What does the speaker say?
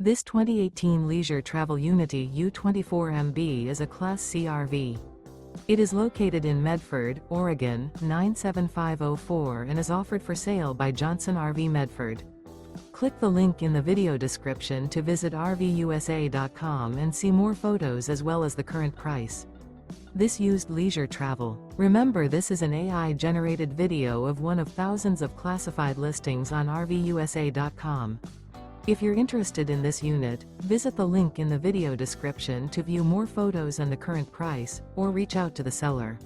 This 2018 Leisure Travel Unity U24MB is a Class C RV. It is located in Medford, Oregon, 97504 and is offered for sale by Johnson RV Medford. Click the link in the video description to visit RVUSA.com and see more photos as well as the current price. This used leisure travel. Remember, this is an AI-generated video of one of thousands of classified listings on RVUSA.com. If you're interested in this unit, visit the link in the video description to view more photos and the current price, or reach out to the seller.